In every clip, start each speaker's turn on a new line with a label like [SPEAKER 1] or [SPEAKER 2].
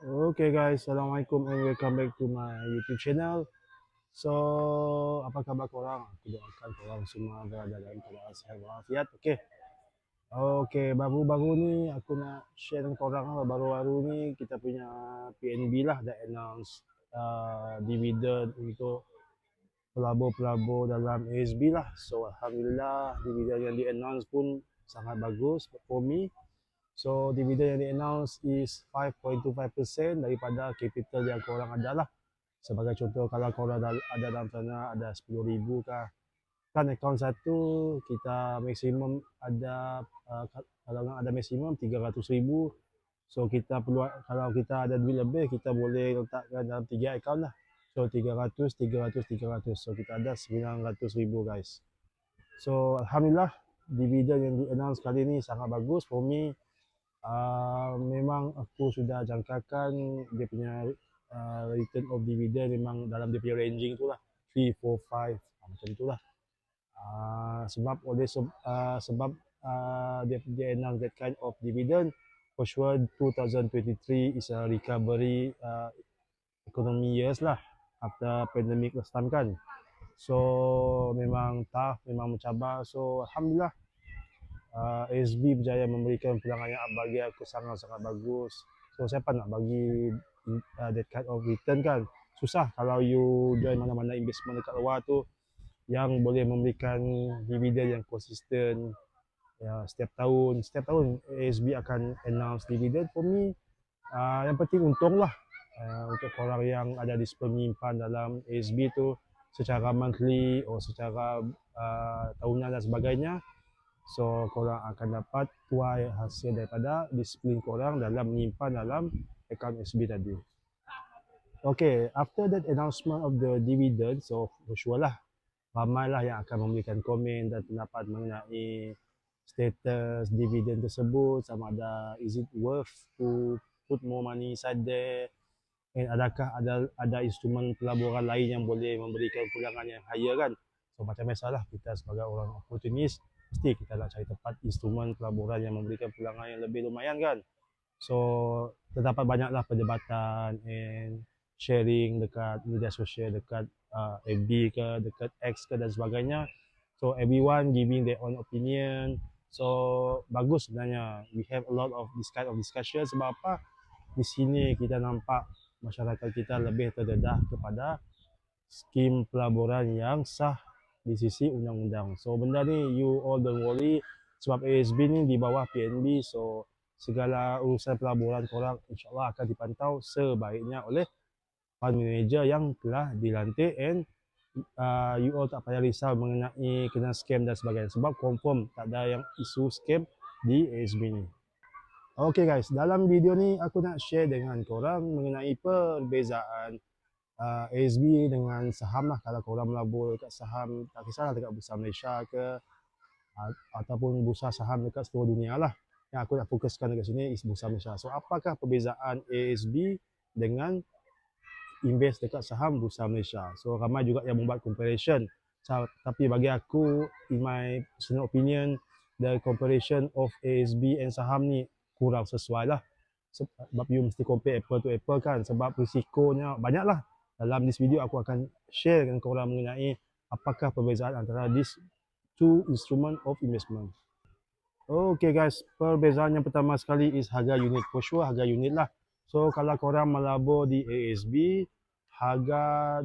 [SPEAKER 1] Okay guys, Assalamualaikum and welcome back to my YouTube channel. So, apa kabar korang? Aku doakan korang semua berada dalam keadaan sehat walafiat. Okay, baru-baru ni aku nak share dengan korang lah. Baru-baru ni kita punya PNB lah dah announce dividend untuk pelabur-pelabur dalam ASB lah. So, Alhamdulillah dividend yang di-announce pun sangat bagus for me. So dividen yang di-announce is 5.25% daripada capital yang korang ada lah. Sebagai contoh, kalau korang ada dalam sana ada 10,000 kah, kan akaun satu kita maksimum ada kalau ada maksimum 300,000. So kita perlu, kalau kita ada duit lebih kita boleh letakkan dalam 3 akaun lah. So 300, 300, 300. So kita ada 900,000 guys. So Alhamdulillah dividen yang di-announce kali ni sangat bagus for me. Memang aku sudah jangkakan dia punya return of dividend memang dalam dia punya ranging tu lah 3, 4, 5 macam tu lah. Sebab dia announce that kind of dividend, for sure 2023 is a recovery economy years lah after pandemic last time kan. So memang tough, memang mencabar. So Alhamdulillah ASB berjaya memberikan peluang yang bagi aku sangat-sangat bagus. So siapa nak bagi that kind of return kan? Susah kalau you join mana-mana investment dekat luar tu yang boleh memberikan dividen yang konsisten ya, setiap tahun ASB akan announce dividen. For me yang penting untung lah untuk orang yang ada di penyimpan dalam ASB tu secara monthly atau secara tahunan dan sebagainya. So korang akan dapat tuai hasil daripada disiplin korang dalam menyimpan dalam akaun SB tadi. Okay, after that announcement of the dividend, so for sure lah ramailah yang akan memberikan komen dan pendapat mengenai status dividend tersebut, sama ada is it worth to put more money inside there, and adakah ada instrumen pelaburan lain yang boleh memberikan pulangan yang higher kan. So macam biasalah kita sebagai orang opportunis mesti kita nak cari tempat instrumen pelaburan yang memberikan pulangan yang lebih lumayan kan. So terdapat banyaklah perdebatan and sharing dekat media sosial, dekat FB ke, dekat X ke dan sebagainya. So everyone giving their own opinion. So bagus sebenarnya. We have a lot of this kind of discussion. Sebab apa? Di sini kita nampak masyarakat kita lebih terdedah kepada skim pelaburan yang sah di sisi undang-undang. So benda ni you all don't worry, sebab ASB ni di bawah PNB. So segala urusan pelaburan korang insyaAllah akan dipantau sebaiknya oleh fund manager yang telah dilantik, and you all tak payah risau mengenai kena scam dan sebagainya, sebab confirm tak ada yang isu scam di ASB ni. Okay guys, dalam video ni aku nak share dengan korang mengenai perbezaan ASB dengan saham lah. Kalau korang melabur dekat saham, tak kisahlah dekat Bursa Malaysia ke ataupun bursa saham dekat seluruh dunia lah. Yang aku nak fokuskan dekat sini is Bursa Malaysia. So apakah perbezaan ASB dengan invest dekat saham Bursa Malaysia? So ramai juga yang membuat comparison. So, tapi bagi aku, in my personal opinion, the comparison of ASB and saham ni kurang sesuai lah. Sebab you mesti compare apple to apple kan. Sebab risikonya banyak lah. Dalam this video aku akan share dengan korang mengenai apakah perbezaan antara these two instrument of investment. Okay guys, perbezaan yang pertama sekali is harga unit. For sure harga unit lah. So kalau korang melabur di ASB,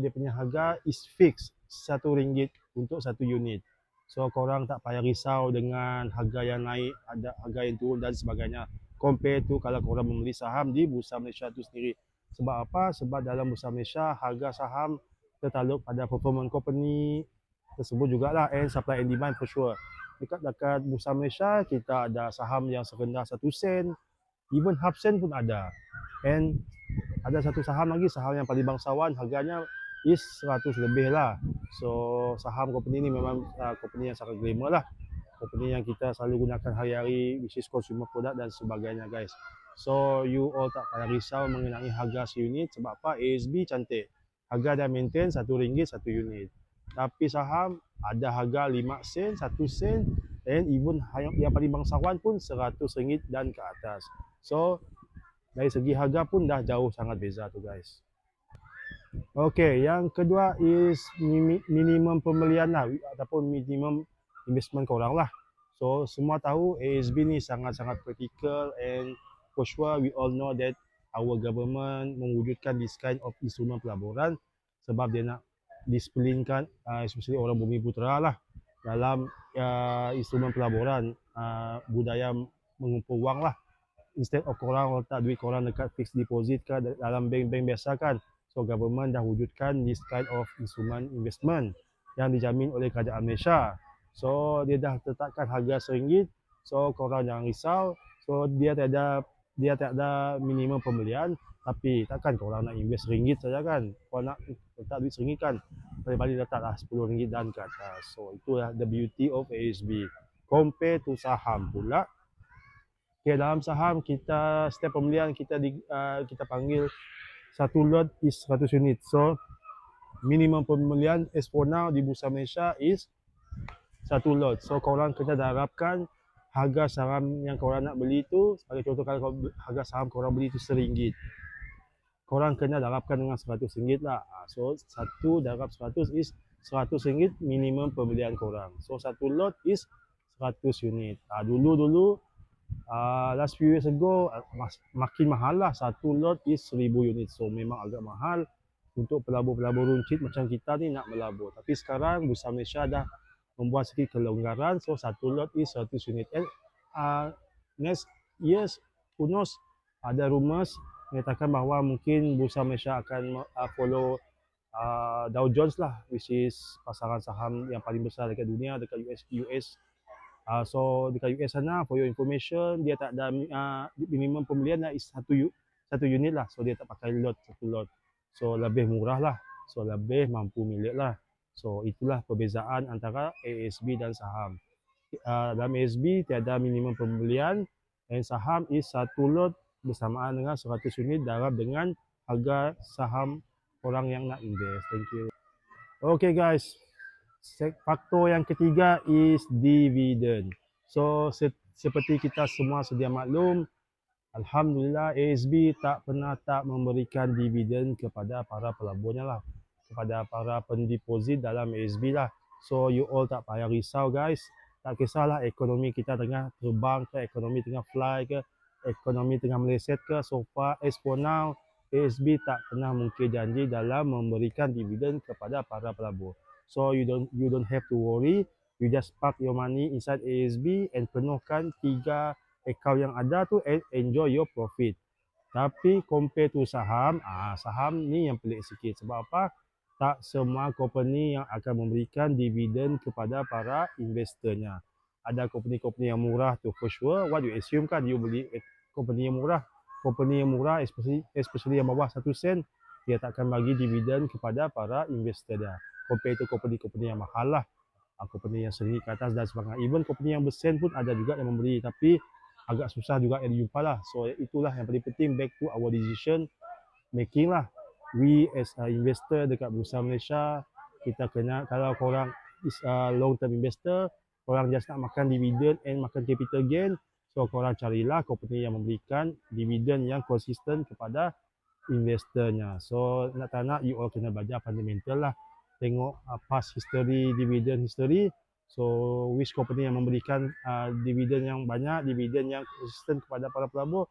[SPEAKER 1] dia punya harga is fixed RM1 untuk satu unit. So korang tak payah risau dengan harga yang naik, ada harga yang turun dan sebagainya. Compare tu kalau korang membeli saham di Bursa Malaysia tu sendiri. Sebab apa? Sebab dalam Bursa Malaysia harga saham tertakluk pada performance company tersebut jugalah, and supply and demand for sure. Dekat Bursa Malaysia kita ada saham yang serendah 1 sen, even half sen pun ada. And ada satu saham lagi, saham yang paling bangsawan, harganya is 100 lebih lah. So saham company ni memang company yang sangat glamour lah, company yang kita selalu gunakan hari-hari, which is consumer product dan sebagainya guys. So you all tak payah risau mengenai harga seunit. Sebab apa? ASB cantik, harga dah maintain RM1 satu unit. Tapi saham ada harga 5 sen, 1 sen, and even yang paling bangsawan pun RM100 dan ke atas. So Dari segi harga pun dah jauh sangat beza tu guys. Okey, yang kedua is minimum pembelian lah ataupun minimum investment korang lah. So semua tahu ASB ni sangat-sangat practical, and for sure we all know that our government mewujudkan this kind of instrumen pelaburan sebab dia nak disiplinkan especially orang bumi putera lah dalam instrumen pelaburan, budaya mengumpul wang lah. Instead of korang letak duit korang dekat fixed deposit ke dalam bank-bank biasa kan. So government dah wujudkan this kind of instrument investment yang dijamin oleh kerajaan Malaysia. So dia dah tetapkan harga RM1. So korang jangan risau. So dia tak ada minimum pembelian, tapi takkan korang nak invest RM1 saja kan. Korang nak letak duit RM1 kan, paling-paling letaklah RM10 dan ke atas. So itulah the beauty of ASB compare to saham pula. Okay, dalam saham kita setiap pembelian kita panggil satu lot is 100 unit. So minimum pembelian as for now di Bursa Malaysia is satu lot. So korang kena darabkan harga saham yang korang nak beli tu. Sebagai contoh, kalau harga saham korang beli tu RM1, korang kena darabkan dengan RM100 lah. So 1 darab 100 is RM100 minimum pembelian korang. So satu lot is 100 unit. Dulu last few years ago makin mahal lah. Satu lot is 1000 unit. So memang agak mahal untuk pelabur-pelabur runcit macam kita ni nak melabur. Tapi sekarang Bursa Malaysia dah membuat sedikit kelonggaran. So satu lot is 100 unit. And next years, who knows, ada rumors menyatakan bahawa mungkin Bursa Malaysia akan follow Dow Jones lah, which is pasaran saham yang paling besar dekat dunia, dekat US. So dekat US sana, for your information, dia tak ada minimum pembelian lah is satu unit lah. So dia tak pakai satu lot. So lebih murah lah. So lebih mampu milik lah. So itulah perbezaan antara ASB dan saham. Dalam ASB tiada minimum pembelian, dan saham is satu lot bersamaan dengan 100 unit darab dengan harga saham orang yang nak invest. Thank you. Okay guys, faktor yang ketiga is dividend. So seperti kita semua sedia maklum, alhamdulillah ASB tak pernah tak memberikan dividen kepada para pelaburnya lah, kepada para pendeposit dalam ASB lah. So you all tak payah risau guys. Tak kisahlah ekonomi kita tengah terbang ke, ekonomi tengah fly ke, ekonomi tengah meleset ke, so far as for now ASB tak pernah mungkir janji dalam memberikan dividen kepada para pelabur. So you don't have to worry. You just park your money inside ASB and penuhkan 3 account yang ada tu and enjoy your profit. Tapi compare to saham, saham ni yang pelik sikit. Sebab apa? Tak semua company yang akan memberikan dividen kepada para investornya. Ada company-company yang murah tu for sure. What you assume kan, you beli company yang murah. Company yang murah, especially yang bawah 1 sen, dia takkan bagi dividen kepada para investor dia. Compare to company-company yang mahal lah. Company yang RM1 ke atas dan sebagainya. Even company yang bersen pun ada juga yang memberi, tapi agak susah juga yang dijumpa lah. So itulah yang paling penting, back to our decision making lah. We as a investor dekat Bursa Malaysia, kita kena, kalau korang is a long term investor, korang just nak makan dividend and makan capital gain, so korang carilah company yang memberikan dividend yang konsisten kepada investornya. So nak tak nak, you all kena belajar fundamental lah. Tengok past history, dividend history. So which company yang memberikan dividen yang banyak, dividen yang konsisten kepada para pelabur,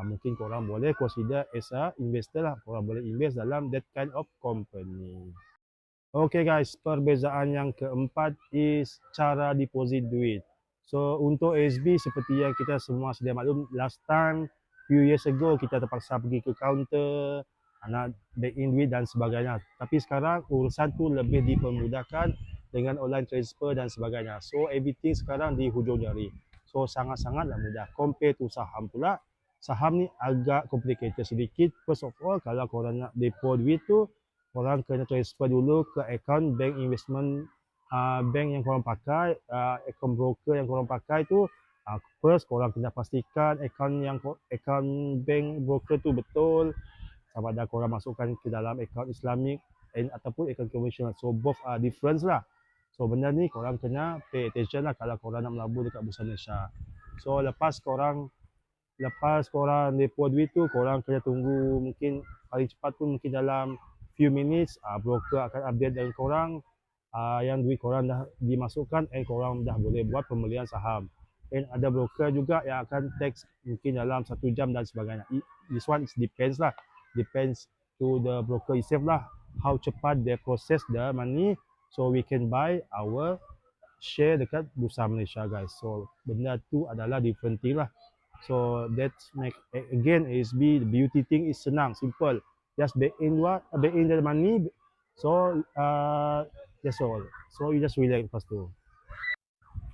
[SPEAKER 1] mungkin korang boleh consider as a investor lah. Korang boleh invest dalam that kind of company. Okay guys, perbezaan yang keempat is cara deposit duit. So untuk ASB, seperti yang kita semua sedia maklum, last time few years ago kita terpaksa pergi ke counter, nak back in duit dan sebagainya. Tapi sekarang urusan tu lebih dipermudahkan dengan online transfer dan sebagainya. So everything sekarang di hujung jari. So sangat-sangatlah mudah. Compare to saham pula, saham ni agak complicated sedikit. First of all, kalau korang nak depo duit tu, korang kena transfer dulu ke account bank investment, bank yang korang pakai, account broker yang korang pakai tu. First korang kena pastikan account bank broker tu betul, sama ada korang masukkan ke dalam account Islamic ataupun account konvensional. So both are different lah. So benda ni korang kena pay attention lah kalau korang nak melabur dekat Bursa Malaysia. So lepas korang lepas korang depo duit tu, korang kena tunggu mungkin paling cepat pun mungkin dalam few minutes, broker akan update dengan korang yang duit korang dah dimasukkan and korang dah boleh buat pembelian saham. And ada broker juga yang akan text mungkin dalam 1 jam dan sebagainya. This one depends lah. Depends to the broker itself lah. How cepat they process the money so we can buy our share dekat Bursa Malaysia guys. So benda tu adalah different thing lah. So that's make again ASB the beauty thing is senang, simple. Just back in the money. So that's all. So you just relax lepas tu.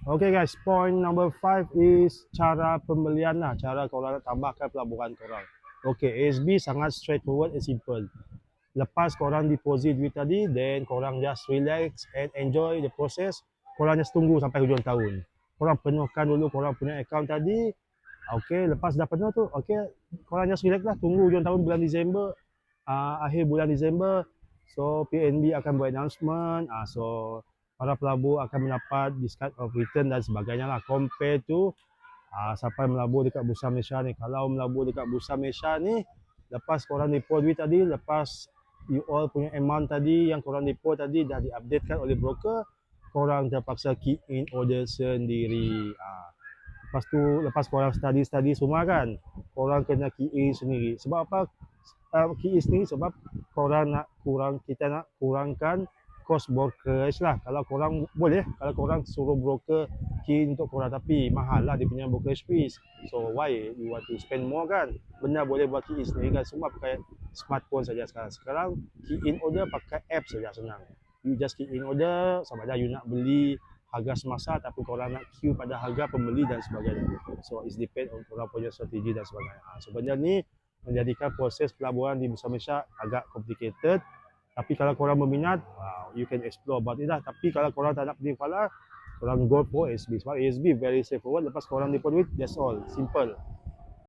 [SPEAKER 1] Okay guys, point number 5 is cara pembelian lah, cara korang nak tambahkan pelaburan korang. Okay, ASB sangat straightforward and simple. Lepas korang deposit duit tadi, then korang just relax and enjoy the process. Korang just tunggu sampai hujung tahun. Korang penuhkan dulu korang punya account tadi. Okay, lepas dah penuh tu, okay, korang just relax lah, tunggu hujung tahun bulan Disember, akhir bulan Disember. So PNB akan buat announcement, so para pelabur akan mendapat discount of return dan sebagainya lah. Compare to sampai melabur dekat Bursa Malaysia ni. Kalau melabur dekat Bursa Malaysia ni, lepas korang depo duit tadi, lepas you all punya amount tadi yang korang depo tadi dah diupdatekan oleh broker, korang terpaksa key in order sendiri. Lepas tu, lepas korang study semua kan, korang kena key in sendiri. Sebab apa? Key in sendiri sebab kita nak kurangkan cost brokerage lah. Kalau korang boleh, kalau korang suruh broker key untuk korang, tapi mahal lah dia punya brokerage fees. So why you want to spend more kan? Benda boleh buat key in sendiri kan, semua pakai smartphone saja sekarang. Sekarang key in order pakai app saja, senang. You just key in order, sama ada you nak beli harga semasa tapi korang nak queue pada harga pembeli dan sebagainya. So it depend on korang punya strategi dan sebagainya. Sebenarnya ni menjadikan proses pelaburan di Bursa Malaysia agak complicated. Tapi kalau korang berminat, you can explore about it lah. Tapi kalau korang tak nak pergi kepala, korang go for ASB. Sebab ASB very straightforward. Lepas korang deposit duit, that's all. Simple.